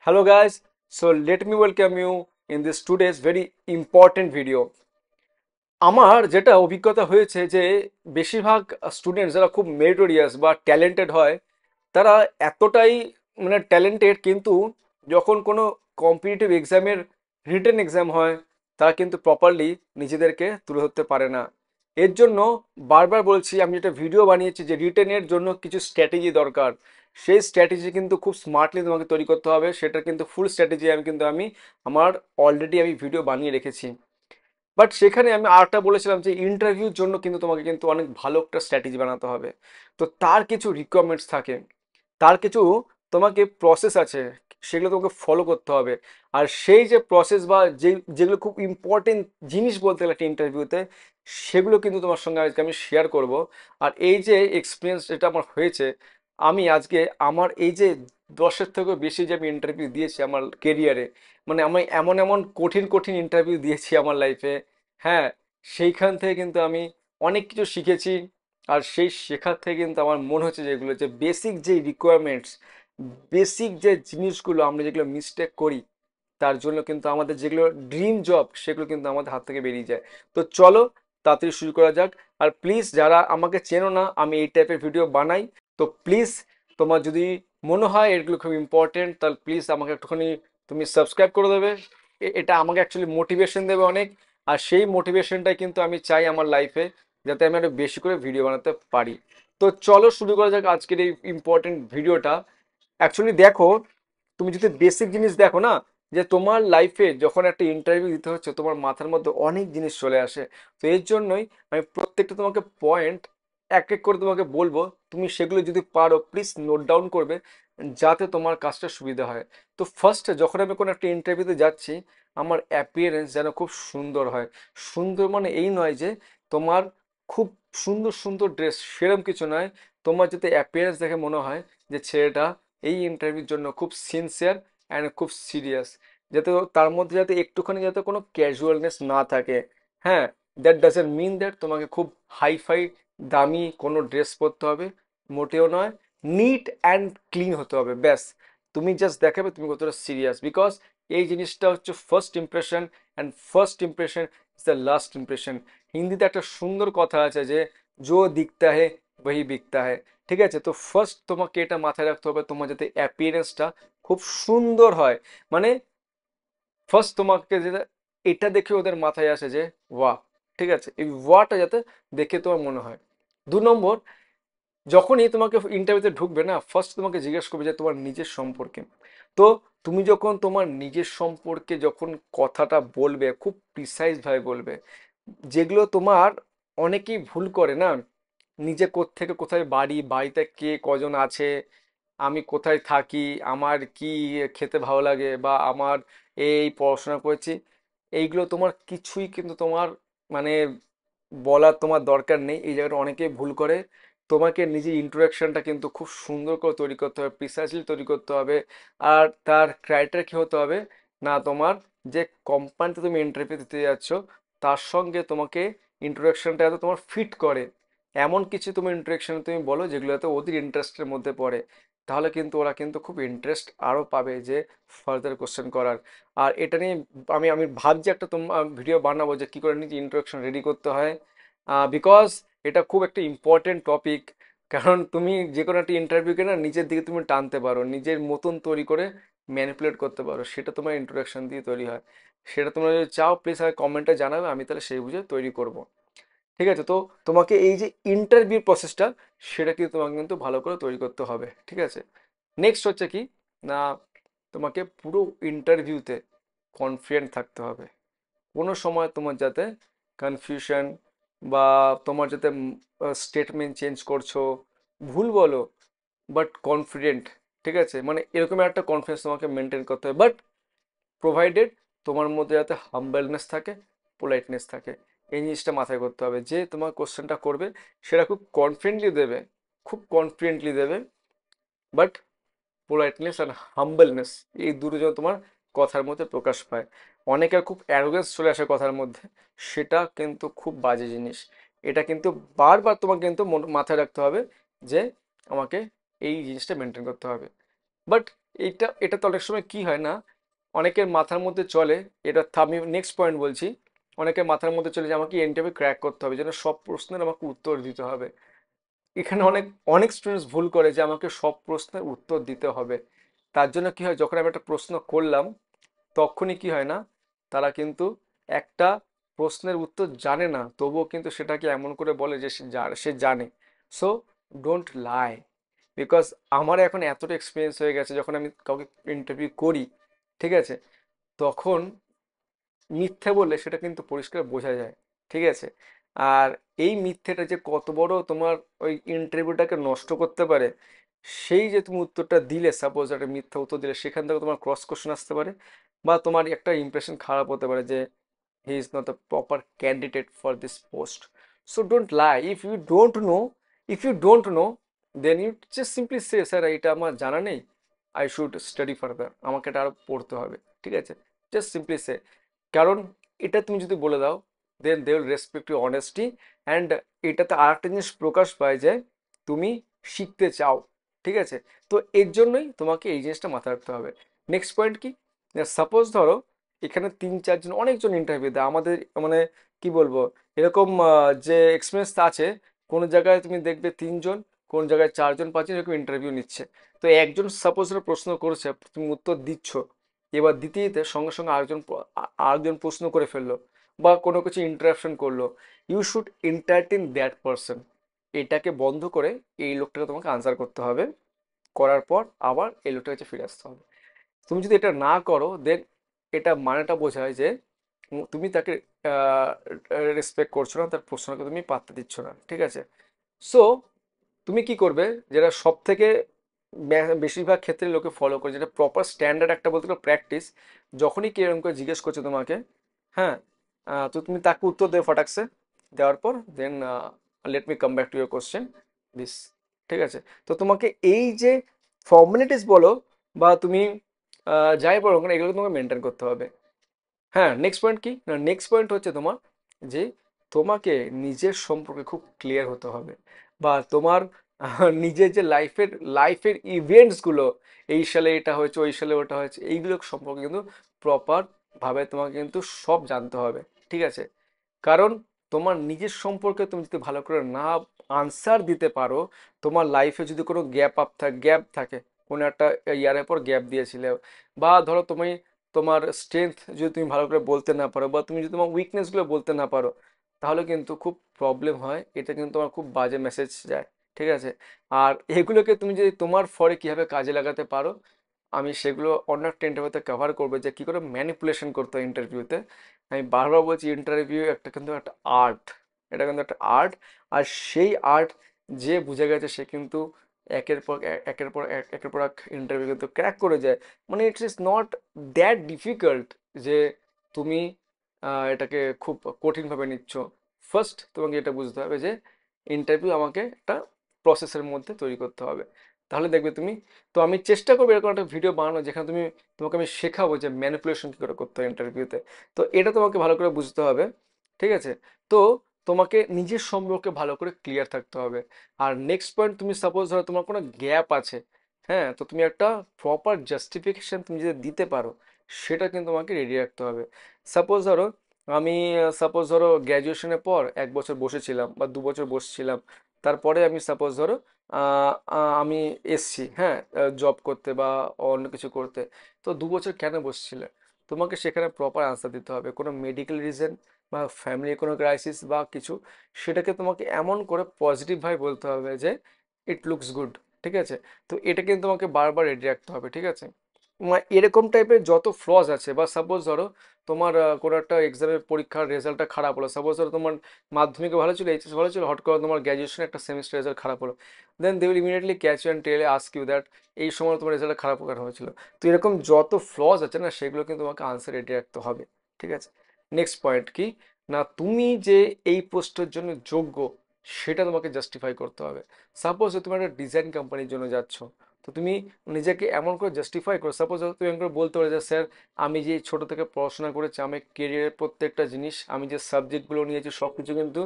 Hello guys, so let me welcome you in this today's very important video. আমার যেটা অভিজ্ঞতা হয়েছে যে বেশিরভাগ স্টুডেন্টস যারা খুব মেরিটোরিয়াস বা ট্যালেন্টেড হয় তারা এতটাই ট্যালেন্টেড কিন্তু যখন কোনো কম্পিটিটিভ এক্সামের রিটেন এক্সাম হয় তারা কিন্তু প্রপারলি নিজেদেরকে তুলে ধরতে পারে না। এর জন্য বারবার বলছি, আমি যেটা ভিডিও বানিয়েছি যে রিটেনের জন্য কিছু স্ট্র্যাটেজি দরকার। সেই স্ট্র্যাটেজি কিন্তু খুব স্মার্টলি তোমাকে তৈরি করতে হবে, সেটা কিন্তু ফুল স্ট্র্যাটেজি আমি আমার অলরেডি ভিডিও বানিয়ে রেখেছি। বাট সেখানে আমি আরেকটা বলেছিলাম যে ইন্টারভিউর জন্য কিন্তু তোমাকে কিন্তু অনেক ভালো একটা স্ট্র্যাটেজি বানাতে হবে। তো তার কিছু রিকোয়ারমেন্টস থাকে, তার কিছু তোমাকে প্রসেস আছে, সেগুলো তোমাকে ফলো করতে হবে। আর সেই যে প্রসেস বা যেগুলো খুব ইম্পর্টেন্ট জিনিস বলতে গেলে একটা ইন্টারভিউতে, সেগুলো কিন্তু তোমার সঙ্গে আজকে আমি শেয়ার করব। আর এই যে এক্সপিরিয়েন্স যেটা আমার হয়েছে, আমি আজকে আমার এই যে 10-এর থেকেও বেশি যে আমি ইন্টারভিউ দিয়েছি আমার কেরিয়ারে, আমি এমন এমন কঠিন কঠিন ইন্টারভিউ দিয়েছি আমার লাইফে। হ্যাঁ, সেইখান থেকে কিন্তু আমি অনেক কিছু শিখেছি। আর সেই শেখার থেকে কিন্তু আমার মনে হচ্ছে যেগুলো যে বেসিক যে রিকোয়ারমেন্টস, বেসিক যে জিনিসগুলো আমরা যেগুলো মিস্টেক করি, তার জন্য কিন্তু আমাদের যেগুলো ড্রিম জব সেগুলো কিন্তু আমাদের হাত থেকে বেরিয়ে যায়। তো চলো তাড়াতাড়ি শুরু করা যাক। আর প্লিজ যারা আমাকে চেনো না, আমি এই টাইপের ভিডিও বানাই, তো প্লিজ তোমার যদি মনে হয় এগুলো খুব ইম্পর্টেন্ট, তাহলে প্লিজ আমাকে একটুখানি তুমি সাবস্ক্রাইব করে দেবে। এটা আমাকে অ্যাকচুয়ালি মোটিভেশন দেবে অনেক। আর সেই মোটিভেশনটাই কিন্তু আমি চাই আমার লাইফে, যাতে আমি আরো বেশি করে ভিডিও বানাতে পারি। তো চলো শুরু করা যাক আজকের এই ইম্পর্টেন্ট ভিডিওটা। অ্যাকচুয়ালি দেখো, তুমি যদি বেসিক জিনিস দেখো না, যে তোমার লাইফে যখন একটা ইন্টারভিউ দিতে হচ্ছে তোমার মাথার মধ্যে অনেক জিনিস চলে আসে। তো এর জন্যই আমি প্রত্যেকটা তোমাকে পয়েন্ট এক এক করে তোমাকে বলবো, তুমি সেগুলো যদি পারো প্লিজ নোট ডাউন করবে, যাতে তোমার কাজটা সুবিধা হয়। তো ফার্স্টে যখন আমি কোনো একটা ইন্টারভিউতে যাচ্ছি, আমার অ্যাপিয়ারেন্স যেন খুব সুন্দর হয়। সুন্দর মানে এই নয় যে তোমার খুব সুন্দর সুন্দর ড্রেস, সেরকম কিছু নয়। তোমার যাতে অ্যাপিয়ারেন্স দেখে মনে হয় যে ছেলেটা এই ইন্টারভিউর জন্য খুব সিনসিয়ার অ্যান্ড খুব সিরিয়াস। যাতে তার মধ্যে যাতে একটুখানি যাতে কোনো ক্যাজুয়ালনেস না থাকে। হ্যাঁ, দ্যাট ডাজেন্ট মিন দ্যাট তোমাকে খুব হাইফাই দামি কোনো ড্রেস পরতে হবে, মোটেও নয়। নিট অ্যান্ড ক্লিন হতে হবে, ব্যাস। তুমি জাস্ট দেখাবে তুমি কতটা সিরিয়াস, বিকজ এই জিনিসটা হচ্ছে first impression, and first impression is the last impression. হিন্দিতে একটা সুন্দর কথা আছে যে জো দিখতা হে वही বিকতা है। ঠিক আছে, তো ফার্স্ট তোমাকে এটা মাথায় রাখতে হবে, তোমার যাতে অ্যাপিয়ারেন্সটা খুব সুন্দর হয়। মানে ফার্স্ট তোমাকে যেটা, এটা দেখে ওদের মাথায় আসে যে ওয়াহ। ঠিক আছে, এই ওয়াটা যাতে দেখে তোমার মনে হয়। 2 নম্বর, যখনই তোমাকে ইন্টারভিউতে ঢুকবে না, ফার্স্ট তোমাকে জিজ্ঞেস করবে যে তোমার নিজের সম্পর্কে। তো তুমি যখন তোমার নিজের সম্পর্কে যখন কথাটা বলবে, খুব প্রিসাইজ ভাবে বলবে। যেগুলো তোমার অনেকেই ভুল করে না, নিজে থেকে কোথায় বাড়ি, বাড়িতে কে কজন আছে, আমি কোথায় থাকি, আমার কি খেতে ভালো লাগে, বা আমার এই পড়াশোনা করেছি, এইগুলো তোমার কিছুই কিন্তু তোমার মানে বলার তোমার দরকার নেই। এই জায়গাটা অনেকেই ভুল করে। তোমাকে নিজের ইন্ট্রোডাকশনটা কিন্তু খুব সুন্দর করে তৈরি করতে হবে, প্রিসাইজলি তৈরি করতে হবে। আর তার ক্রাইটেরিয়া কী হতে হবে না, তোমার যে কোম্পানিতে তুমি ইন্টারভিউ দিতে যাচ্ছ, তার সঙ্গে তোমাকে ইন্ট্রোডাকশনটা যাতে তোমার ফিট করে। এমন কিছু তুমি ইন্ট্রোডাকশন তুমি বলো যেগুলোতে ওদের ইন্টারেস্টের মধ্যে পড়ে। তাহলে কিন্তু ওরা কিন্তু খুব ইন্টারেস্ট আরও পাবে যে ফার্দার কোশ্চেন করার। আর এটা নিয়ে আমি আমি ভাবছি একটা তোমার ভিডিও বানাবো যে কী করে নিজে ইন্ট্রোডাকশন রেডি করতে হয়। বিকজ এটা খুব একটা ইম্পর্টেন্ট টপিক। কারণ তুমি যে কোনো একটা ইন্টারভিউকে না নিজের দিকে তুমি টানতে পারো, নিজের মতন তৈরি করে ম্যানিপুলেট করতে পারো, সেটা তোমার ইন্ট্রোডাকশন দিয়ে তৈরি হয়। সেটা তোমরা যদি চাও প্লিজ আমাকে কমেন্টে জানাবে, আমি তাহলে সেই বুঝে তৈরি করব। ঠিক আছে, তো তোমাকে এই যে ইন্টারভিউ প্রসেসটা, সেটা কিন্তু তোমাকে কিন্তু ভালো করে তৈরি করতে হবে। ঠিক আছে, নেক্সট হচ্ছে কি না, তোমাকে পুরো ইন্টারভিউতে কনফিডেন্ট থাকতে হবে। কোনো সময় তোমার যাতে কনফিউশন বা তোমার যাতে স্টেটমেন্ট চেঞ্জ করছো, ভুল বলো, বাট কনফিডেন্ট। ঠিক আছে, এরকম একটা কনফিডেন্স তোমাকে মেনটেন করতে হবে, বাট প্রোভাইডেড তোমার মধ্যে যাতে হাম্বলনেস থাকে, পোলাইটনেস থাকে। এই জিনিসটা মাথায় করতে হবে যে তোমার কোশ্চেনটা করবে সেটা খুব কনফিডেন্টলি দেবে, খুব কনফিডেন্টলি দেবে, বাট পোলাইটনেস অ্যান্ড হাম্বলনেস, এই দুটো যেন তোমার কথার মধ্যে প্রকাশ পায়। অনেকের খুব অ্যারোগেন্স চলে আসে কথার মধ্যে, সেটা কিন্তু খুব বাজে জিনিস। এটা কিন্তু বারবার তোমাকে কিন্তু মাথায় রাখতে হবে যে আমাকে এই জিনিসটা মেনটেন করতে হবে। বাট এটা এটা তো অনেক সময় কি হয় না, অনেকের মাথার মধ্যে চলে, এটা আমি নেক্সট পয়েন্ট বলছি, অনেকের মাথার মধ্যে চলে যে আমাকে ইন্টারভিউ ক্র্যাক করতে হবে, যেন সব প্রশ্নের আমাকে উত্তর দিতে হবে। এখানে অনেক অনেক স্টুডেন্টস ভুল করে যে আমাকে সব প্রশ্নের উত্তর দিতে হবে। তার জন্য কি হয়, যখন আমি একটা প্রশ্ন করলাম তখনই কি হয় না, তারা কিন্তু একটা প্রশ্নের উত্তর জানে না, তবুও কিন্তু সেটাকে এমন করে বলে যে সে জানে। সো ডোন্ট লাই, বিকজ আমার এখন এতটা এক্সপিরিয়েন্স হয়ে গেছে, যখন আমি কাউকে ইন্টারভিউ করি, ঠিক আছে, তখন মিথ্যে বললে সেটা কিন্তু পরিষ্কার বোঝা যায়, ঠিক আছে। আর এই মিথ্যেটা যে কত বড় তোমার ওই ইন্টারভিউটাকে নষ্ট করতে পারে, সেই যে তুমি উত্তরটা দিলে, সাপোজ একটা মিথ্যা উত্তর দিলে, সেখান থেকে তোমার ক্রস কোশ্চেন আসতে পারে, বা তোমার একটা ইমপ্রেশন খারাপ হতে পারে যে he is not the proper candidate for this post. So don't lie, if you don't know, then you just simply say sir এটা আমার জানা নেই, আই শুড স্টাডি ফার্দার, আমাকে এটা আরো পড়তে হবে, ঠিক আছে, জাস্ট সিম্পলি সে। কারণ এটা তুমি যদি বলে দাও, then they will respect you honesty, and এটাতে আরেকটা জিনিস প্রকাশ পায় যে তুমি শিখতে চাও, ঠিক আছে। তো এর জন্যই তোমাকে এই জিনিসটা মাথায় রাখতে হবে। নেক্সট পয়েন্ট কি, সাপোজ ধরো এখানে 3-4 জন অনেকজন ইন্টারভিউ দেয় আমাদের, মানে কি বলবো, এরকম যে এক্সপিরিয়েন্স আছে, কোন জায়গায় তুমি দেখবে 3 জন, কোন জায়গায় 4-5 জন এরকম ইন্টারভিউ নিচ্ছে। তো একজন সাপোজ প্রশ্ন করছে, তুমি উত্তর দিচ্ছ, এবার দিতে দিতে সঙ্গে সঙ্গে আরেকজন প্রশ্ন করে ফেললো, বা কোনো কিছু ইন্টারাপশন করলো, you should entertain that person. এটাকে বন্ধ করে এই লোকটাকে তোমাকে আনসার করতে হবে, করার পর আবার এই লোকটার কাছে ফিরে আসতে হবে। তুমি যদি এটা না করো, দেন এটা মানেটা বোঝায় যে তুমি তাকে রেসপেক্ট করছো না, তার প্রশ্নকে তুমি পাত্তা দিচ্ছ না, ঠিক আছে। সো তুমি কি করবে, যেটা সব থেকে বেশিরভাগ ক্ষেত্রে লোকে ফলো করে, যেটা প্রপার স্ট্যান্ডার্ড একটা বলতে গেলে প্র্যাকটিস, যখনই কেউ এরকম করে জিজ্ঞেস করছে তোমাকে, হ্যাঁ, তো তুমি তাকে উত্তর দেবে ফটাকসে, দেওয়ার পর then let me come back to your question this, ঠিক আছে। তো তোমাকে এই যে ফর্মালিটিস বলো, বা তুমি যাই বলো না, এগুলো তোমাকে মেনটেন করতে হবে। হ্যাঁ, নেক্সট পয়েন্ট কি না, নেক্সট পয়েন্ট হচ্ছে তোমার যে তোমাকে নিজের সম্পর্কে খুব ক্লিয়ার হতে হবে, বা তোমার নিজের যে লাইফের ইভেন্টসগুলো, এই সালে এটা হয়েছে, ওই সালে ওটা হয়েছে, এইগুলো সম্পর্কে কিন্তু প্রপার ভাবে তোমাকে কিন্তু সব জানতে হবে, ঠিক আছে। কারণ তোমার নিজের সম্পর্কে তুমি যদি ভালো করে না আনসার দিতে পারো, তোমার লাইফে যদি কোনো গ্যাপ থাকে, কোনো একটা ইয়ারের পর গ্যাপ দিয়েছিলে, বা ধরো তুমি তোমার স্ট্রেংথ যদি তুমি ভালো করে বলতে না পারো, বা তুমি যদি তোমার উইকনেসগুলো বলতে না পারো, তাহলে কিন্তু খুব প্রবলেম হয়, এটা কিন্তু তোমার খুব বাজে মেসেজ যায়, ঠিক আছে। আর এগুলোকে তুমি যদি তোমার ফরে কিভাবে কাজে লাগাতে পারো, আমি সেগুলো অন্য একটা ইন্টারভিউতে কভার করবো, যে কী করে ম্যানিপুলেশন করতে হয় ইন্টারভিউতে। আমি বারবার বলছি, ইন্টারভিউ একটা কিন্তু একটা আর্ট, এটা কিন্তু একটা আর্ট। আর সেই আর্ট যে বুঝে গেছে, সে কিন্তু একের পর এক ইন্টারভিউ কিন্তু ক্র্যাক করে যায়। মানে it's is not that difficult যে তুমি এটাকে খুব কঠিনভাবে নিচ্ছ। ফার্স্ট তোমাকে এটা বুঝতে হবে যে ইন্টারভিউ আমাকে একটা প্রসেসের মধ্যে তৈরি করতে হবে, তাহলে দেখবে তুমি। তো আমি চেষ্টা করবো এরকম একটা ভিডিও বানানো, যেখানে তোমাকে আমি শেখাবো যে ম্যানিপুলেশন কী করে করতে হয় ইন্টারভিউতে। তো এটা তোমাকে ভালো করে বুঝতে হবে, ঠিক আছে। তো তোমাকে নিজের সম্পর্কে ভালো করে ক্লিয়ার থাকতে হবে। আর নেক্সট পয়েন্ট, তুমি সাপোজ ধরো তোমার কোনো গ্যাপ আছে, হ্যাঁ, তো তুমি একটা প্রপার জাস্টিফিকেশন তুমি যদি দিতে পারো, সেটা কিন্তু তোমাকে রেডি রাখতে হবে। সাপোজ ধরো আমি সাপোজ ধরো গ্র্যাজুয়েশনের পর 1 বছর বসেছিলাম, বা 2 বছর বসেছিলাম, তারপরে আমি সাপোজ ধরো আমি এসছি, হ্যাঁ, জব করতে বা অন্য কিছু করতে। তো 2 বছর কেন বসছিলে, তোমাকে সেখানে প্রপার আনসার দিতে হবে, কোনো মেডিকেল রিজন বা ফ্যামিলি কোনো ক্রাইসিস বা কিছু, সেটাকে তোমাকে এমন করে পজিটিভভাবে বলতে হবে যে ইট লুকস গুড, ঠিক আছে। তো এটা কিন্তু তোমাকে বারবার রেডি রাখতে হবে, ঠিক আছে। এরকম টাইপের যত ফ্লজ আছে, বা সাপোজ ধরো তোমার কোনো একটা এক্সামের পরীক্ষার রেজাল্টটা খারাপ হলো, সাপোজ ধরো তোমার মাধ্যমিকে ভালো ছিল, এইচএস ভালো ছিল, হট করে তোমার গ্র্যাজুয়েশন একটা সেমিস্টার রেজাল্ট খারাপ হলো, then they will immediately catch you and tell ask you that এই সময় তোমার রেজাল্ট খারাপ কেন হয়েছিল। তো এরকম যত ফ্লজ আছে না, সেগুলো কিন্তু তোমাকে আনসার রেডি রাখতে হবে, ঠিক আছে। নেক্সট পয়েন্ট কি না, তুমি যে এই পোস্টের জন্য যোগ্য, সেটা তোমাকে জাস্টিফাই করতে হবে। সাপোজ তুমি একটা ডিজাইন কোম্পানির জন্য যাচ্ছ, তো তুমি নিজেকে এমন করে জাস্টিফাই করো, সাপোজ তুমি এমন করে বলতে পারো যে স্যার, আমি যে ছোট থেকে পড়াশোনা করেছি, আমি কেরিয়ারের প্রত্যেকটা জিনিস, আমি যে সাবজেক্টগুলো নিয়েছি, সব কিছু কিন্তু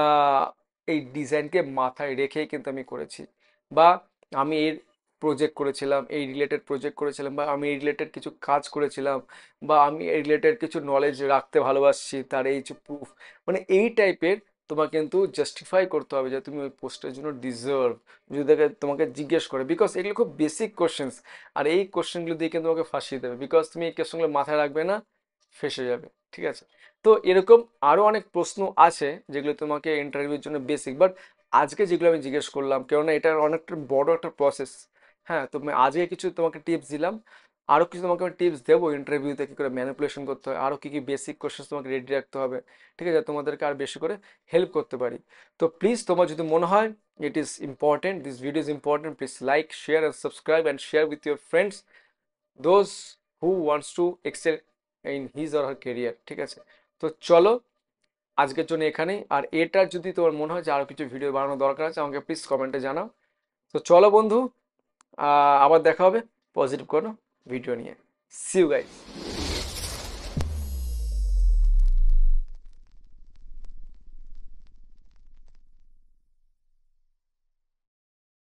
আহ, এই ডিজাইনকে মাথায় রেখেই কিন্তু আমি করেছি, বা আমি এর প্রজেক্ট করেছিলাম, এই রিলেটেড প্রজেক্ট করেছিলাম, বা আমি এই রিলেটেড কিছু কাজ করেছিলাম, বা আমি এই রিলেটেড কিছু নলেজ রাখতে ভালোবাসছি, তার এই যে প্রুফ, মানে এই টাইপের তোমাকে কিন্তু জাস্টিফাই করতে হবে যে তুমি ওই পোস্টের জন্য ডিজার্ভ। যদি তোমাকে জিজ্ঞেস করে, বিকজ এগুলো খুব বেসিক কোশ্চেন্স, আর এই কোশ্চেনগুলো দিয়ে কিন্তু তোমাকে ফাঁসিয়ে দেবে, বিকজ তুমি এই কোশ্চেনগুলো মাথায় রাখবে না, ফেঁসে যাবে। ঠিক আছে? তো এরকম আরো অনেক প্রশ্ন আছে যেগুলো তোমাকে ইন্টারভিউর জন্য বেসিক, বাট আজকে যেগুলো আমি জিজ্ঞেস করলাম, কেননা এটা অনেকটা বড় একটা প্রসেস। হ্যাঁ, তো আমি আজকে কিছু তোমাকে টিপস দিলাম, আরো কিছু তোমাকে আমি টিপস দেবো ইন্টারভিউতে কি করে ম্যানিপুলেশন করতে হয়, আরো কি কি বেসিক কোশ্চেন তোমাকে রেডি রাখতে হবে। ঠিক আছে? তোমাদেরকে আর বেশি করে হেল্প করতে পারি। তো প্লিজ, তোমার যদি মনে হয় it is important, this video is important, please like, share and subscribe and share with your friends, those who wants to excel in his or her career. ঠিক আছে? তো চলো, আজকের জন্য এখানেই। আর এটার যদি তোমার মনে হয় যে আরো কিছু ভিডিও বানানো দরকার আছে, আমাকে প্লিজ কমেন্টে জানাও। তো চলো বন্ধু, আবার দেখা হবে পজিটিভ কোনো ভিডিও নিয়ে। See you guys.